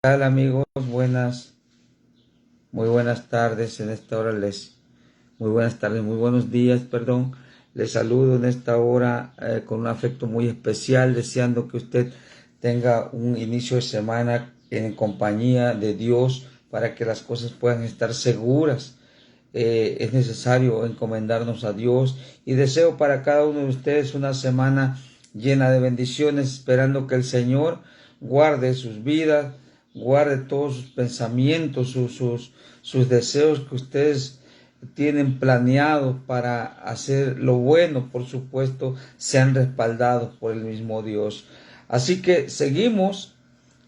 Tal amigos? Muy buenas tardes en esta hora muy buenas tardes, muy buenos días, perdón. Les saludo en esta hora con un afecto muy especial, deseando que usted tenga un inicio de semana en compañía de Dios para que las cosas puedan estar seguras. Es necesario encomendarnos a Dios y deseo para cada uno de ustedes una semana llena de bendiciones, esperando que el Señor guarde sus vidas, guarde todos sus pensamientos, sus deseos que ustedes tienen planeados para hacer lo bueno, por supuesto, sean respaldados por el mismo Dios. Así que seguimos.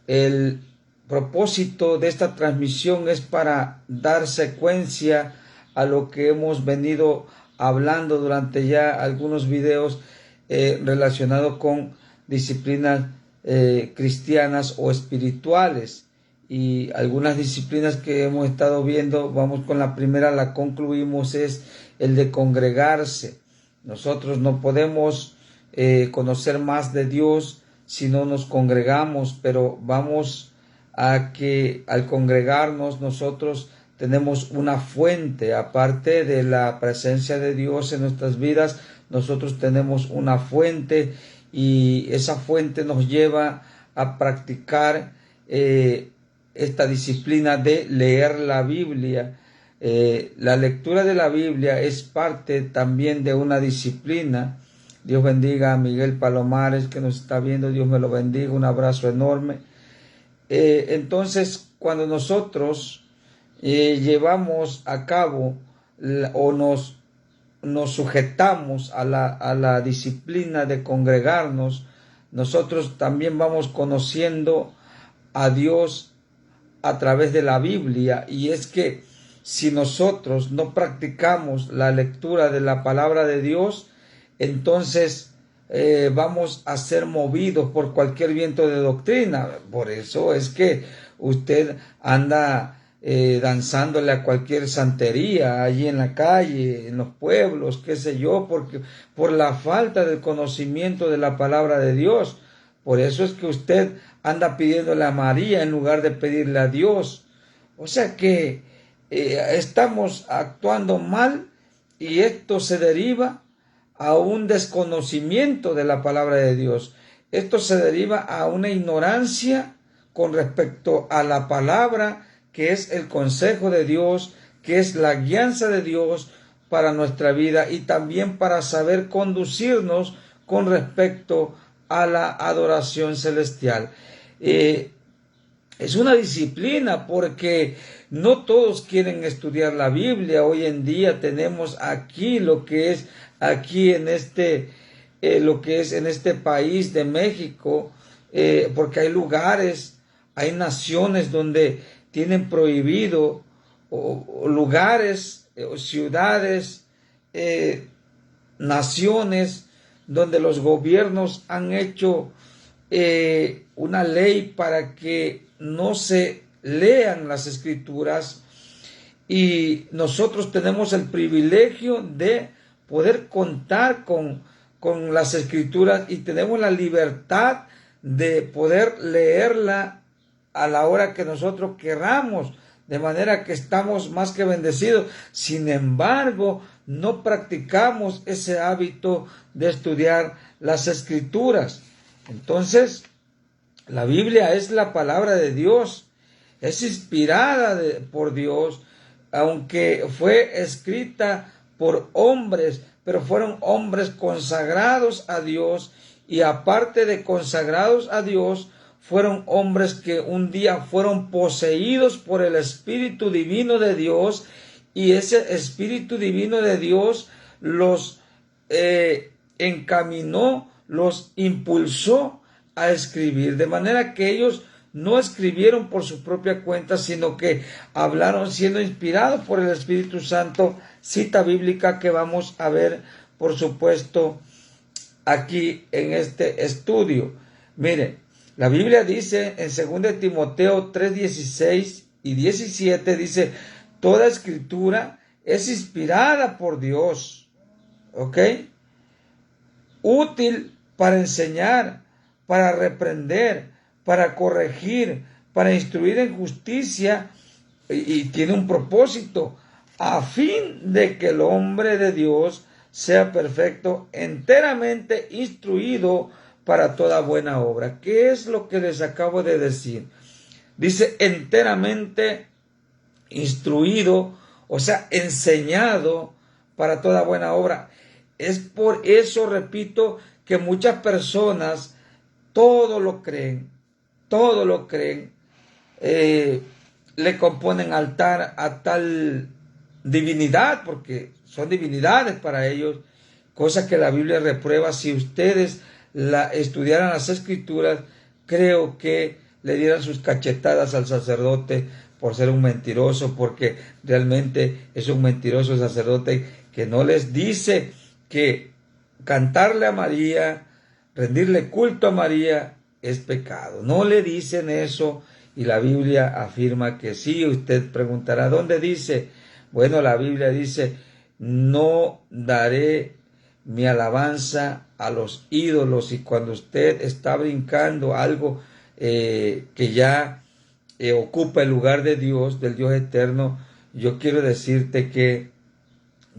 El propósito de esta transmisión es para dar secuencia a lo que hemos venido hablando durante ya algunos videos relacionados con disciplinas cristianas o espirituales, y algunas disciplinas que hemos estado viendo. Vamos con la primera, la concluimos, es el de congregarse. Nosotros no podemos conocer más de Dios si no nos congregamos, pero vamos a que al congregarnos nosotros tenemos una fuente, aparte de la presencia de Dios en nuestras vidas. Nosotros tenemos una fuente, y esa fuente nos lleva a practicar esta disciplina de leer la Biblia. La lectura de la Biblia es parte también de una disciplina. Dios bendiga a Miguel Palomares, que nos está viendo. Dios me lo bendiga. Un abrazo enorme. Entonces, cuando nosotros llevamos a cabo o nos sujetamos a la disciplina de congregarnos, nosotros también vamos conociendo a Dios a través de la Biblia. Y es que si nosotros no practicamos la lectura de la palabra de Dios, entonces vamos a ser movidos por cualquier viento de doctrina. Por eso es que usted anda danzándole a cualquier santería allí en la calle, en los pueblos, qué sé yo, porque por la falta del conocimiento de la palabra de Dios. Por eso es que usted anda pidiéndole a María en lugar de pedirle a Dios. O sea que estamos actuando mal, y esto se deriva a un desconocimiento de la palabra de Dios. Esto se deriva a una ignorancia con respecto a la palabra, que es el consejo de Dios, que es la guianza de Dios para nuestra vida, y también para saber conducirnos con respecto a la adoración celestial. Es una disciplina, porque no todos quieren estudiar la Biblia. Hoy en día tenemos aquí lo que es aquí en lo que es en este país de México, porque hay lugares, hay naciones donde tienen prohibido, o lugares, o ciudades, naciones donde los gobiernos han hecho una ley para que no se lean las escrituras, y nosotros tenemos el privilegio de poder contar con las escrituras, y tenemos la libertad de poder leerla a la hora que nosotros queramos, de manera que estamos más que bendecidos. Sin embargo, no practicamos ese hábito de estudiar las escrituras. Entonces, la Biblia es la palabra de Dios, es inspirada por Dios, aunque fue escrita por hombres, pero fueron hombres consagrados a Dios, y aparte de consagrados a Dios, fueron hombres que un día fueron poseídos por el Espíritu Divino de Dios, y ese Espíritu Divino de Dios los encaminó, los impulsó a escribir, de manera que ellos no escribieron por su propia cuenta, sino que hablaron siendo inspirados por el Espíritu Santo. Cita bíblica que vamos a ver, por supuesto, aquí en este estudio. Mire, la Biblia dice en 2 Timoteo 3:16 y 17, dice: toda escritura es inspirada por Dios, ¿ok? Útil para enseñar, para reprender, para corregir, para instruir en justicia, y tiene un propósito, a fin de que el hombre de Dios sea perfecto, enteramente instruido para toda buena obra. ¿Qué es lo que les acabo de decir? Dice enteramente instruido, o sea, enseñado para toda buena obra. Es por eso, repito, que muchas personas todo lo creen, le componen altar a tal divinidad, porque son divinidades para ellos, cosa que la Biblia reprueba. Si ustedes estudiaran las Escrituras, creo que le dieran sus cachetadas al sacerdote por ser un mentiroso, porque realmente es un mentiroso sacerdote que no les dice que cantarle a María, rendirle culto a María es pecado. No le dicen eso, y la Biblia afirma que sí. Usted preguntará, ¿dónde dice? Bueno, la Biblia dice, no daré mi alabanza a los ídolos. Y cuando usted está brincando algo que ya ocupa el lugar de Dios, del Dios eterno, yo quiero decirte que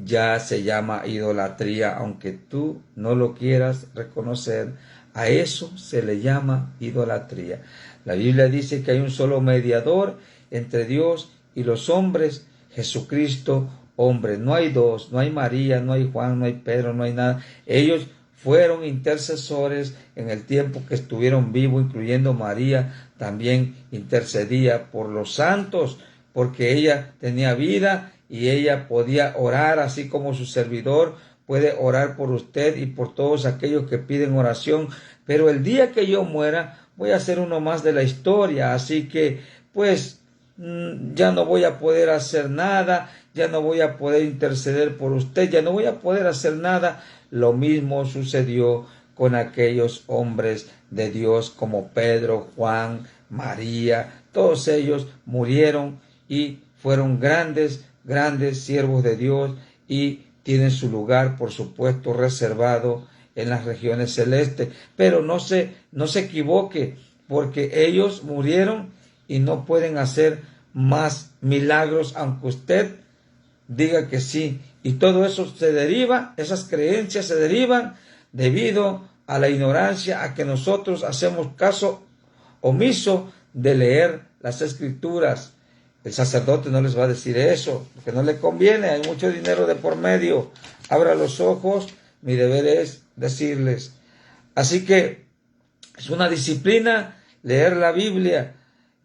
ya se llama idolatría, aunque tú no lo quieras reconocer. A eso se le llama idolatría. La Biblia dice que hay un solo mediador entre Dios y los hombres, Jesucristo, hombre. No hay dos, no hay María, no hay Juan, no hay Pedro, no hay nada. Ellos fueron intercesores en el tiempo que estuvieron vivos, incluyendo María, también intercedía por los santos, porque ella tenía vida y ella podía orar, así como su servidor puede orar por usted y por todos aquellos que piden oración. Pero el día que yo muera, voy a ser uno más de la historia, así que pues ya no voy a poder hacer nada, ya no voy a poder interceder por usted, ya no voy a poder hacer nada. Lo mismo sucedió con aquellos hombres de Dios como Pedro, Juan, María. Todos ellos murieron y fueron grandes siervos de Dios, y tienen su lugar, por supuesto, reservado en las regiones celestes. Pero no se equivoque, porque ellos murieron y no pueden hacer más milagros, aunque usted diga que sí. Y todo eso se deriva, esas creencias se derivan debido a la ignorancia, a que nosotros hacemos caso omiso de leer las Escrituras. El sacerdote no les va a decir eso, porque no le conviene, hay mucho dinero de por medio. Abra los ojos, mi deber es decirles. Así que es una disciplina leer la Biblia.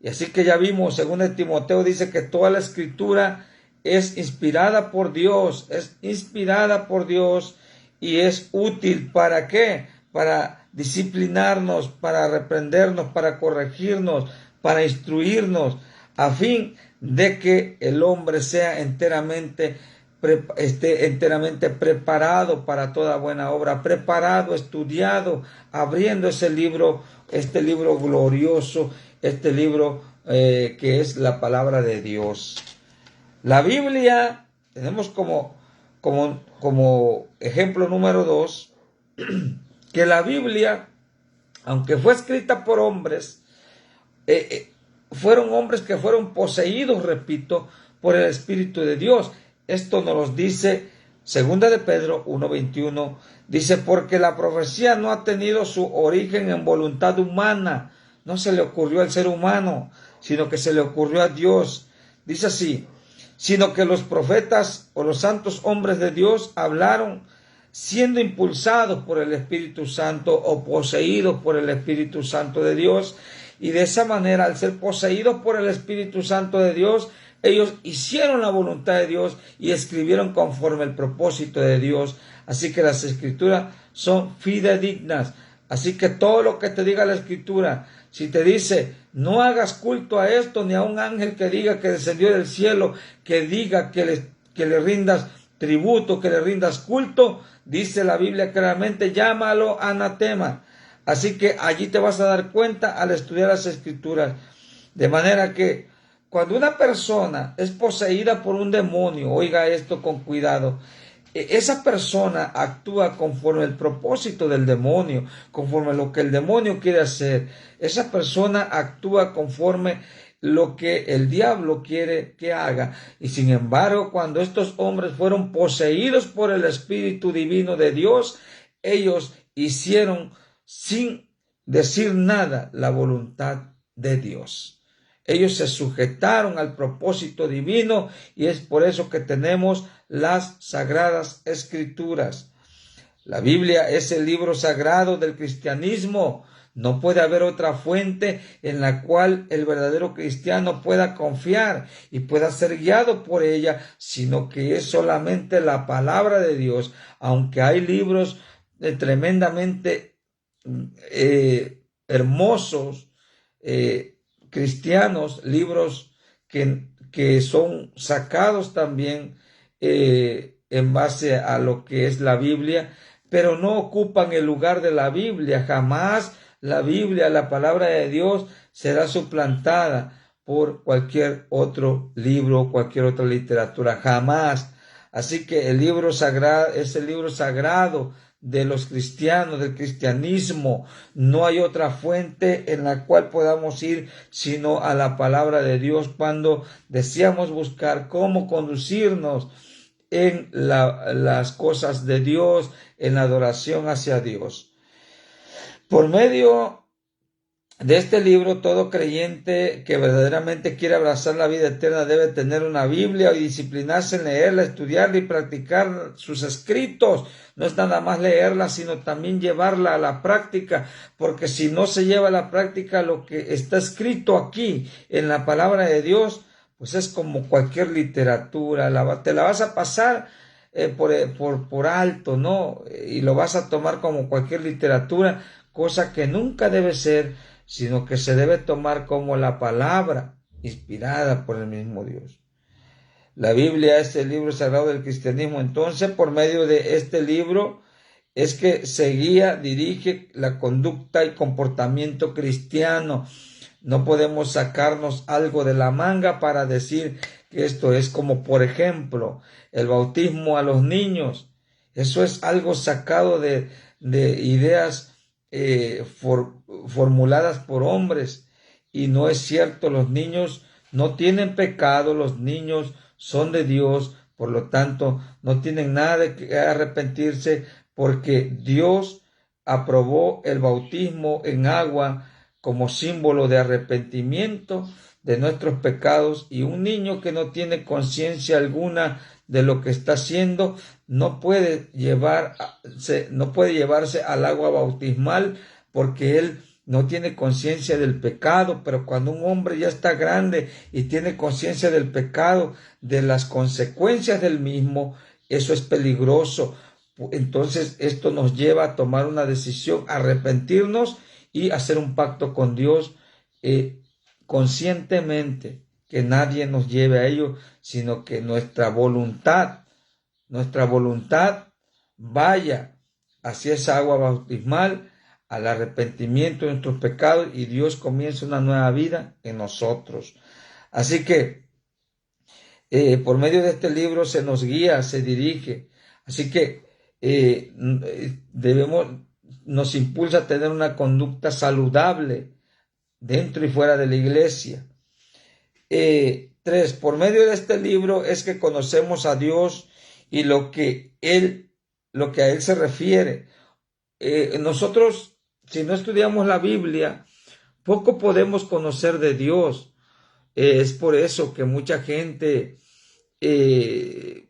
Y así que ya vimos, según el Timoteo dice que toda la Escritura es inspirada por Dios, y es útil. ¿Para qué? Para disciplinarnos, para reprendernos, para corregirnos, para instruirnos, a fin de que el hombre sea esté enteramente preparado para toda buena obra, preparado, estudiado, abriendo este libro glorioso, este libro que es la palabra de Dios. La Biblia, tenemos como ejemplo número 2, que la Biblia, aunque fue escrita por hombres, fueron hombres que fueron poseídos, repito, por el Espíritu de Dios. Esto nos lo dice 2 de Pedro 1:21. Dice, porque la profecía no ha tenido su origen en voluntad humana. No se le ocurrió al ser humano, sino que se le ocurrió a Dios. Dice así, sino que los profetas o los santos hombres de Dios hablaron siendo impulsados por el Espíritu Santo o poseídos por el Espíritu Santo de Dios. Y de esa manera, al ser poseídos por el Espíritu Santo de Dios, ellos hicieron la voluntad de Dios y escribieron conforme el propósito de Dios. Así que las Escrituras son fidedignas. Así que todo lo que te diga la Escritura, si te dice, no hagas culto a esto, ni a un ángel que diga que descendió del cielo, que diga que le rindas tributo, que le rindas culto, dice la Biblia claramente, llámalo anatema. Así que allí te vas a dar cuenta al estudiar las Escrituras. De manera que cuando una persona es poseída por un demonio, oiga esto con cuidado, esa persona actúa conforme el propósito del demonio, conforme lo que el demonio quiere hacer. Esa persona actúa conforme lo que el diablo quiere que haga. Y sin embargo, cuando estos hombres fueron poseídos por el Espíritu Divino de Dios, ellos hicieron sin decir nada la voluntad de Dios. Ellos se sujetaron al propósito divino y es por eso que tenemos las Sagradas Escrituras. La Biblia es el libro sagrado del cristianismo. No puede haber otra fuente en la cual el verdadero cristiano pueda confiar y pueda ser guiado por ella, sino que es solamente la palabra de Dios. Aunque hay libros tremendamente hermosos, cristianos, libros que son sacados también en base a lo que es la Biblia, pero no ocupan el lugar de la Biblia. Jamás la Biblia, la palabra de Dios, será suplantada por cualquier otro libro, cualquier otra literatura. Jamás. Así que el libro sagrado es el libro sagrado de los cristianos, del cristianismo. No hay otra fuente en la cual podamos ir sino a la palabra de Dios cuando deseamos buscar cómo conducirnos en las cosas de Dios, en la adoración hacia Dios. Por medio de este libro, todo creyente que verdaderamente quiere abrazar la vida eterna debe tener una Biblia y disciplinarse en leerla, estudiarla y practicar sus escritos. No es nada más leerla, sino también llevarla a la práctica, porque si no se lleva a la práctica lo que está escrito aquí en la palabra de Dios, pues es como cualquier literatura, te la vas a pasar por alto, ¿no? Y lo vas a tomar como cualquier literatura, cosa que nunca debe ser, sino que se debe tomar como la palabra inspirada por el mismo Dios. La Biblia es el libro sagrado del cristianismo. Entonces, por medio de este libro es que se guía, dirige la conducta y comportamiento cristiano. No podemos sacarnos algo de la manga para decir que esto es como, por ejemplo, el bautismo a los niños. Eso es algo sacado de ideas formuladas por hombres, y no es cierto. Los niños no tienen pecado, los niños son de Dios, por lo tanto no tienen nada de que arrepentirse, porque Dios aprobó el bautismo en agua como símbolo de arrepentimiento de nuestros pecados, y un niño que no tiene conciencia alguna de lo que está haciendo no puede llevarse al agua bautismal, porque él no tiene conciencia del pecado. Pero cuando un hombre ya está grande y tiene conciencia del pecado, de las consecuencias del mismo, eso es peligroso. Entonces esto nos lleva a tomar una decisión, arrepentirnos y hacer un pacto con Dios conscientemente, que nadie nos lleve a ello, sino que nuestra voluntad vaya hacia esa agua bautismal, al arrepentimiento de nuestros pecados, y Dios comienza una nueva vida en nosotros. Así que por medio de este libro se nos guía, se dirige. Así que nos impulsa a tener una conducta saludable dentro y fuera de la iglesia. 3. Por medio de este libro es que conocemos a Dios y lo que a Él se refiere. Nosotros, si no estudiamos la Biblia, poco podemos conocer de Dios. Es por eso que mucha gente le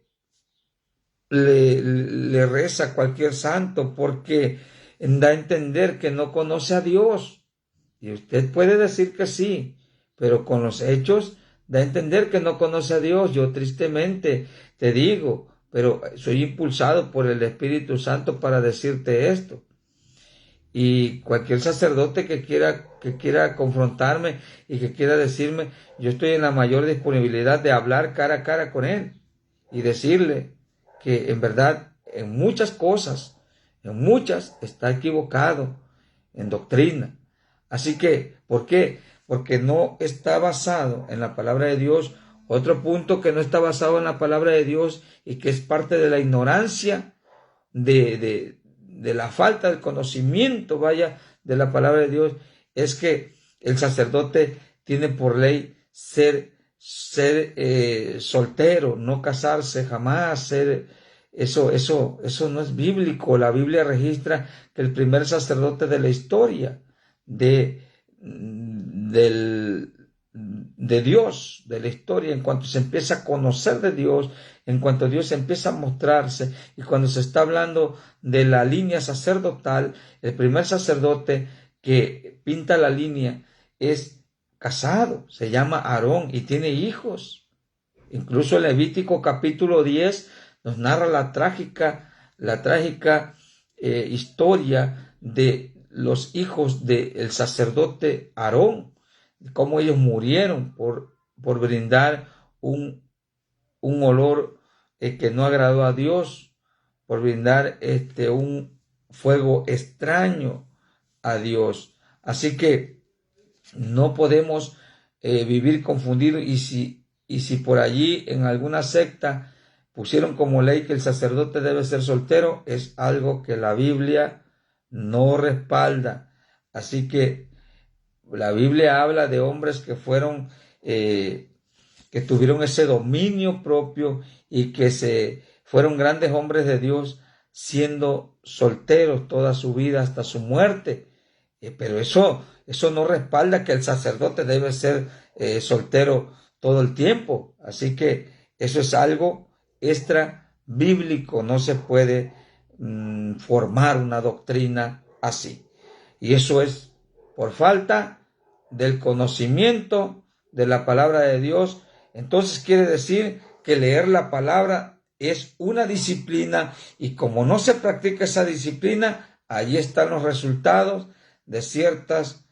reza a cualquier santo, porque da a entender que no conoce a Dios. Y usted puede decir que sí, pero con los hechos da a entender que no conoce a Dios. Yo tristemente te digo, pero soy impulsado por el Espíritu Santo para decirte esto. Y cualquier sacerdote que quiera confrontarme y que quiera decirme, yo estoy en la mayor disponibilidad de hablar cara a cara con él y decirle que en verdad en muchas cosas, está equivocado en doctrina. Así que, ¿por qué? Porque no está basado en la palabra de Dios Otro punto que no está basado en la palabra de Dios y que es parte de la ignorancia, de la falta de conocimiento, vaya, de la palabra de Dios, es que el sacerdote tiene por ley ser soltero, no casarse jamás, eso no es bíblico. La Biblia registra que el primer sacerdote de la historia de Dios, de la historia, en cuanto se empieza a conocer de Dios, en cuanto Dios empieza a mostrarse, y cuando se está hablando de la línea sacerdotal, el primer sacerdote que pinta la línea es casado, se llama Aarón y tiene hijos. Incluso el Levítico capítulo 10 nos narra la trágica historia de los hijos del sacerdote Aarón, cómo ellos murieron por brindar un olor que no agradó a Dios, por brindar un fuego extraño a Dios. Así que no podemos vivir confundidos, y si por allí en alguna secta pusieron como ley que el sacerdote debe ser soltero, es algo que la Biblia no respalda. Así que la Biblia habla de hombres que fueron, que tuvieron ese dominio propio y que fueron grandes hombres de Dios siendo solteros toda su vida hasta su muerte. Pero eso no respalda que el sacerdote debe ser soltero todo el tiempo. Así que eso es algo extra bíblico. No se puede formar una doctrina así. Y eso es por falta del conocimiento de la palabra de Dios. Entonces quiere decir que leer la palabra es una disciplina, y como no se practica esa disciplina, ahí están los resultados de ciertas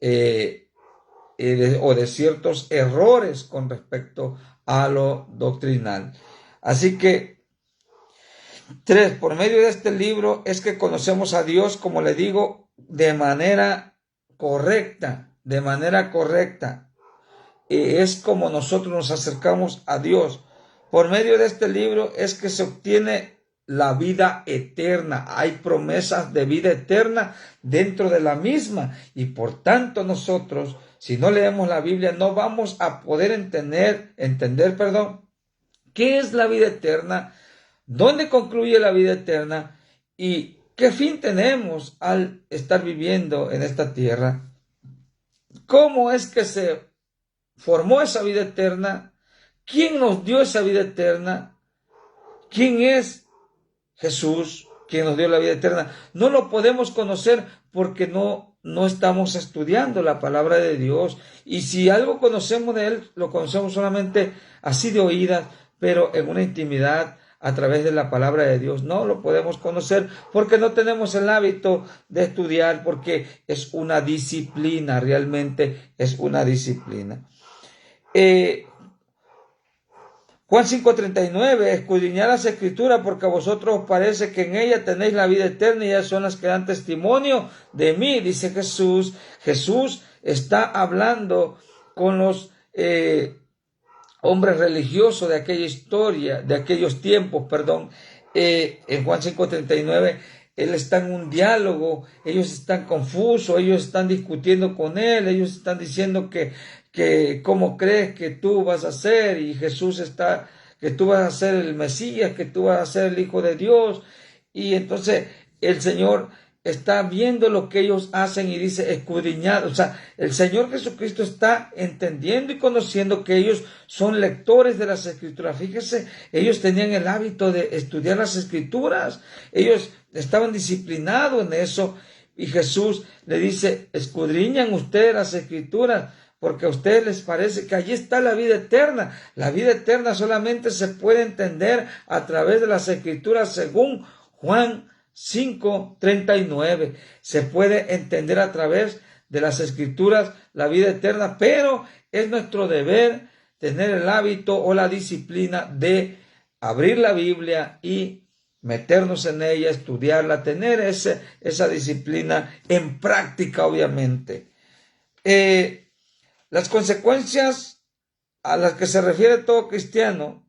o de ciertos errores con respecto a lo doctrinal. Así que 3, por medio de este libro es que conocemos a Dios, como le digo, de manera correcta. Es como nosotros nos acercamos a Dios. Por medio de este libro es que se obtiene la vida eterna. Hay promesas de vida eterna dentro de la misma, y por tanto nosotros, si no leemos la Biblia, no vamos a poder entender, qué es la vida eterna, dónde concluye la vida eterna y qué fin tenemos al estar viviendo en esta tierra. ¿Cómo es que se formó esa vida eterna? ¿Quién nos dio esa vida eterna? ¿Quién es Jesús, quien nos dio la vida eterna? No lo podemos conocer porque no estamos estudiando la palabra de Dios. Y si algo conocemos de Él, lo conocemos solamente así de oídas, pero en una intimidad a través de la palabra de Dios. No lo podemos conocer porque no tenemos el hábito de estudiar, porque es una disciplina, realmente es una disciplina. Juan 5:39, escudriñad las Escrituras, porque a vosotros os parece que en ellas tenéis la vida eterna, y ellas son las que dan testimonio de mí, dice Jesús. Jesús está hablando con los hombres religiosos de aquella historia, de aquellos tiempos, en Juan 5:39, Él está en un diálogo, ellos están confusos, ellos están discutiendo con Él, ellos están diciendo que cómo crees que tú vas a ser, y Jesús está, que tú vas a ser el Mesías, que tú vas a ser el Hijo de Dios. Y entonces el Señor está viendo lo que ellos hacen y dice escudriñad. O sea, el Señor Jesucristo está entendiendo y conociendo que ellos son lectores de las Escrituras. Fíjese, ellos tenían el hábito de estudiar las Escrituras, ellos estaban disciplinados en eso, y Jesús le dice, escudriñan ustedes las Escrituras, porque a ustedes les parece que allí está la vida eterna. La vida eterna solamente se puede entender a través de las Escrituras, según Juan 5:39. Se puede entender a través de las Escrituras la vida eterna, pero es nuestro deber tener el hábito o la disciplina de abrir la Biblia y meternos en ella, estudiarla, tener esa disciplina en práctica, obviamente. Las consecuencias a las que se refiere todo cristiano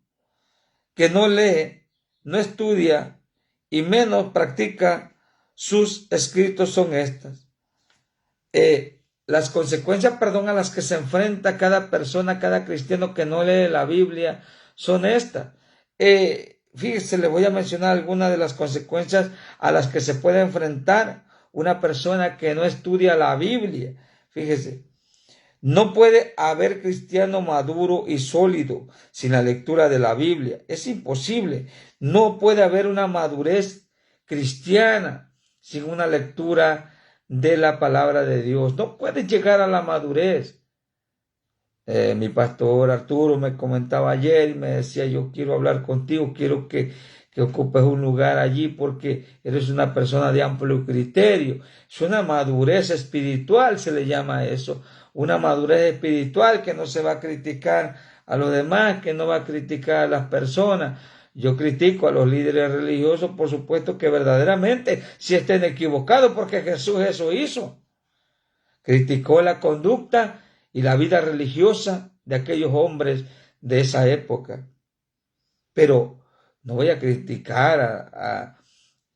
que no lee, no estudia y menos practica sus escritos son estas. Las consecuencias, a las que se enfrenta cada persona, cada cristiano que no lee la Biblia, son estas. Fíjese, le voy a mencionar algunas de las consecuencias a las que se puede enfrentar una persona que no estudia la Biblia. Fíjese, no puede haber cristiano maduro y sólido sin la lectura de la Biblia. Es imposible. No puede haber una madurez cristiana sin una lectura de la palabra de Dios. No puedes llegar a la madurez. Mi pastor Arturo me comentaba ayer y me decía, yo quiero hablar contigo, quiero que ocupes un lugar allí porque eres una persona de amplio criterio. Es una madurez espiritual, se le llama eso. Una madurez espiritual que no se va a criticar a los demás, que no va a criticar a las personas. Yo critico a los líderes religiosos, por supuesto que verdaderamente si estén equivocados, porque Jesús eso hizo. Criticó la conducta y la vida religiosa de aquellos hombres de esa época. Pero no voy a criticar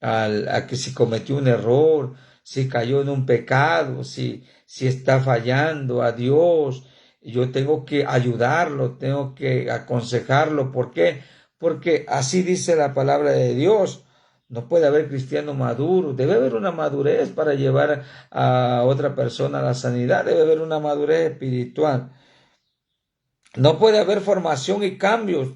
a que si cometió un error, si cayó en un pecado, si está fallando a Dios. Yo tengo que ayudarlo, tengo que aconsejarlo. ¿Por qué? Porque así dice la palabra de Dios. No puede haber cristiano maduro, debe haber una madurez para llevar a otra persona a la sanidad, debe haber una madurez espiritual. No puede haber formación y cambios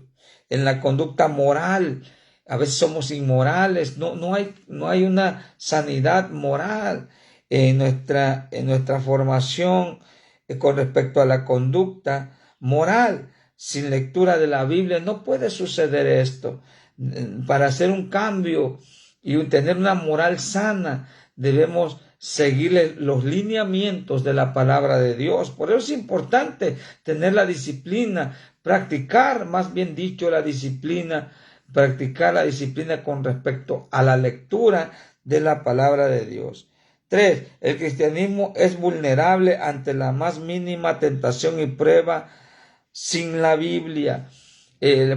en la conducta moral. A veces somos inmorales, no hay una sanidad moral en nuestra formación con respecto a la conducta moral. Sin lectura de la Biblia no puede suceder esto. Para hacer un cambio y tener una moral sana, debemos seguir los lineamientos de la palabra de Dios. Por eso es importante tener la disciplina, practicar, más bien dicho, practicar la disciplina con respecto a la lectura de la palabra de Dios. 3. El cristianismo es vulnerable ante la más mínima tentación y prueba sin la Biblia.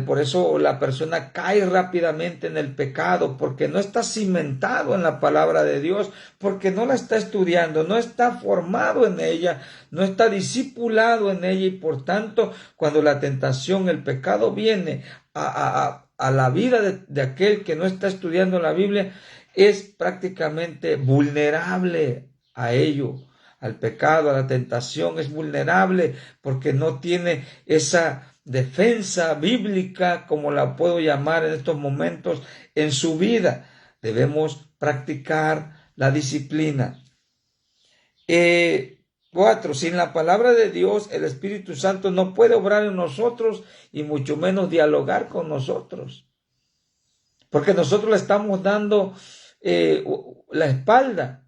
Por eso la persona cae rápidamente en el pecado, porque no está cimentado en la palabra de Dios, porque no la está estudiando, no está formado en ella, no está discipulado en ella, y por tanto, cuando la tentación, el pecado viene a la vida de aquel que no está estudiando la Biblia, es prácticamente vulnerable a ello, al pecado, a la tentación. Es vulnerable porque no tiene esa defensa bíblica, como la puedo llamar en estos momentos, en su vida. Debemos practicar la disciplina. 4. Sin la palabra de Dios, el Espíritu Santo no puede obrar en nosotros y mucho menos dialogar con nosotros, porque nosotros le estamos dando la espalda.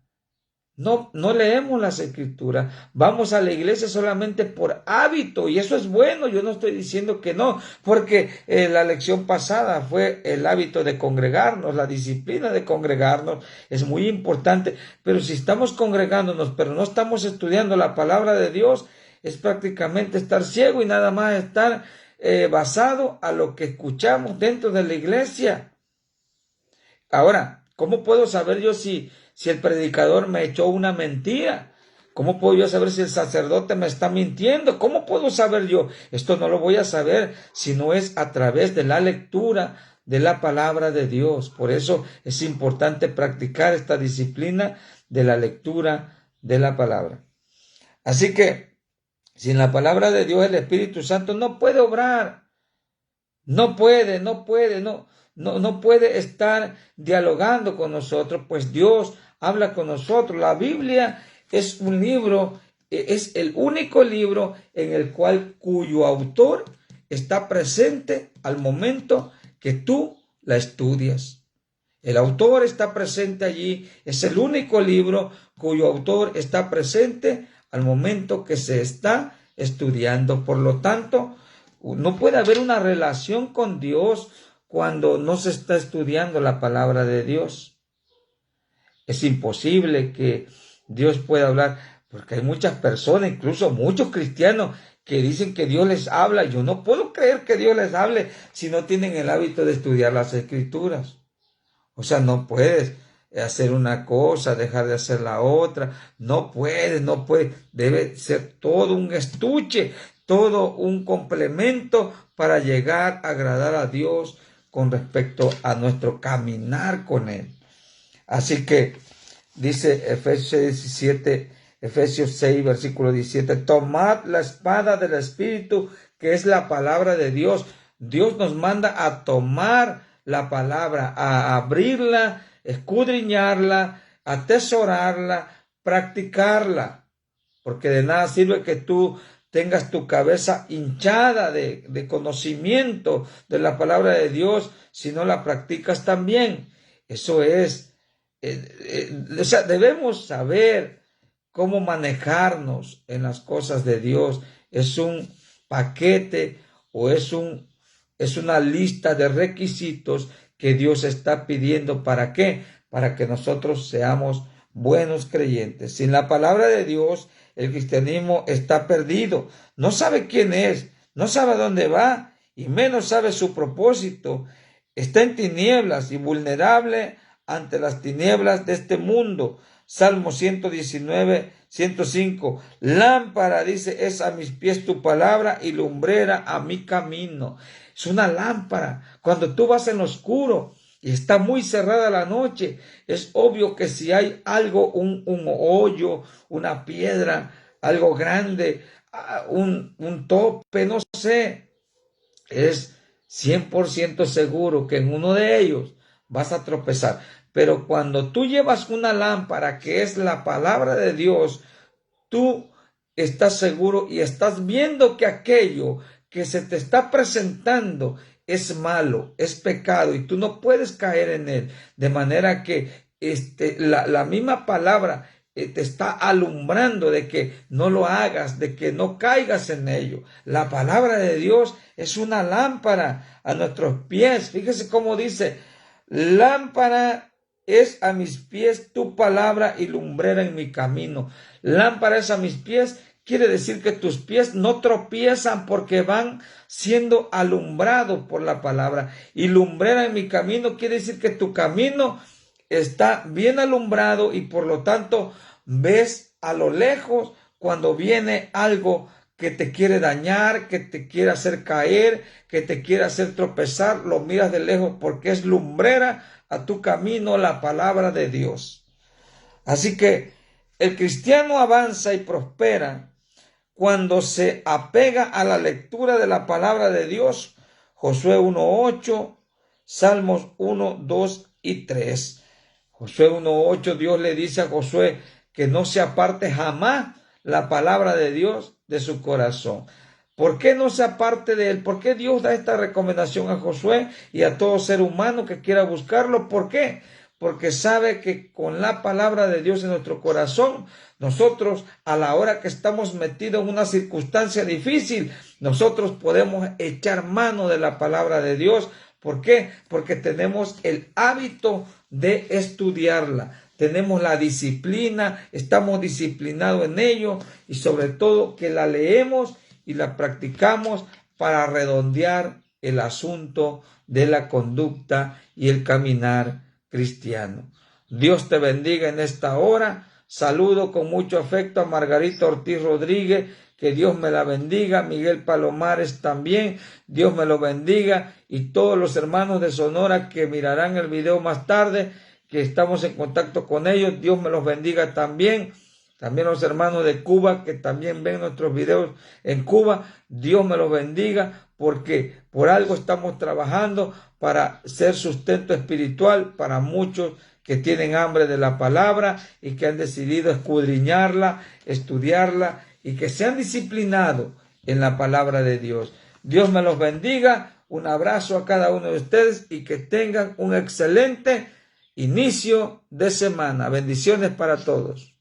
No leemos las escrituras, vamos a la iglesia solamente por hábito, y eso es bueno. Yo no estoy diciendo que no, porque la lección pasada fue el hábito de congregarnos, la disciplina de congregarnos es muy importante, pero si estamos congregándonos pero no estamos estudiando la palabra de Dios, es prácticamente estar ciego y nada más estar basado a lo que escuchamos dentro de la iglesia. Ahora, ¿cómo puedo saber yo si el predicador me echó una mentira? ¿Cómo puedo yo saber si el sacerdote me está mintiendo? ¿Cómo puedo saber yo? Esto no lo voy a saber si no es a través de la lectura de la palabra de Dios. Por eso es importante practicar esta disciplina de la lectura de la palabra. Así que, sin la palabra de Dios, el Espíritu Santo no puede obrar. No puede estar dialogando con nosotros, pues Dios habla con nosotros. La Biblia es un libro, es el único libro en el cuyo autor está presente al momento que tú la estudias. El autor está presente allí, es el único libro cuyo autor está presente al momento que se está estudiando. Por lo tanto, no puede haber una relación con Dios cuando no se está estudiando la palabra de Dios. Es imposible que Dios pueda hablar, porque hay muchas personas, incluso muchos cristianos, que dicen que Dios les habla. Yo no puedo creer que Dios les hable si no tienen el hábito de estudiar las Escrituras. O sea, no puedes hacer una cosa, dejar de hacer la otra. No puedes. Debe ser todo un estuche, todo un complemento para llegar a agradar a Dios con respecto a nuestro caminar con Él. Así que dice Efesios 6, versículo 17, tomad la espada del Espíritu, que es la palabra de Dios. Dios nos manda a tomar la palabra, a abrirla, escudriñarla, atesorarla, practicarla, porque de nada sirve que tú tengas tu cabeza hinchada de conocimiento de la palabra de Dios si no la practicas también. Eso es, o sea, debemos saber cómo manejarnos en las cosas de Dios. Es un paquete o es una lista de requisitos que Dios está pidiendo. ¿Para qué? Para que nosotros seamos buenos creyentes. Sin la palabra de Dios, el cristianismo está perdido. No sabe quién es, no sabe a dónde va y menos sabe su propósito. Está en tinieblas y vulnerable ante las tinieblas de este mundo. Salmo 119, 105. Lámpara, dice, es a mis pies tu palabra y lumbrera a mi camino. Es una lámpara. Cuando tú vas en lo oscuro y está muy cerrada la noche, es obvio que si hay algo, un hoyo, una piedra, algo grande, un tope, no sé, es 100% seguro que en uno de ellos vas a tropezar. Pero cuando tú llevas una lámpara que es la palabra de Dios, tú estás seguro y estás viendo que aquello que se te está presentando es malo, es pecado y tú no puedes caer en él. De manera que la misma palabra te está alumbrando de que no lo hagas, de que no caigas en ello. La palabra de Dios es una lámpara a nuestros pies. Fíjese cómo dice, lámpara es a mis pies tu palabra y lumbrera en mi camino. Lámpara es a mis pies, quiere decir que tus pies no tropiezan porque van siendo alumbrados por la palabra. Y lumbrera en mi camino quiere decir que tu camino está bien alumbrado y por lo tanto ves a lo lejos cuando viene algo que te quiere dañar, que te quiere hacer caer, que te quiere hacer tropezar, lo miras de lejos porque es lumbrera a tu camino la palabra de Dios. Así que el cristiano avanza y prospera cuando se apega a la lectura de la palabra de Dios. Josué 1:8, Salmos 1, 2 y 3. Josué 1:8, Dios le dice a Josué que no se aparte jamás la palabra de Dios de su corazón. ¿Por qué no se aparte de él? ¿Por qué Dios da esta recomendación a Josué y a todo ser humano que quiera buscarlo? ¿Por qué? Porque sabe que con la palabra de Dios en nuestro corazón, nosotros a la hora que estamos metidos en una circunstancia difícil, nosotros podemos echar mano de la palabra de Dios. ¿Por qué? Porque tenemos el hábito de estudiarla. Tenemos la disciplina, estamos disciplinados en ello y sobre todo que la leemos y la practicamos para redondear el asunto de la conducta y el caminar cristiano. Dios te bendiga en esta hora. Saludo con mucho afecto a Margarita Ortiz Rodríguez. Que Dios me la bendiga. Miguel Palomares también. Dios me lo bendiga. Y todos los hermanos de Sonora que mirarán el video más tarde, que estamos en contacto con ellos. Dios me los bendiga también. También los hermanos de Cuba que también ven nuestros videos en Cuba. Dios me los bendiga porque por algo estamos trabajando para ser sustento espiritual para muchos que tienen hambre de la palabra y que han decidido escudriñarla, estudiarla y que se han disciplinado en la palabra de Dios. Dios me los bendiga. Un abrazo a cada uno de ustedes y que tengan un excelente inicio de semana. Bendiciones para todos.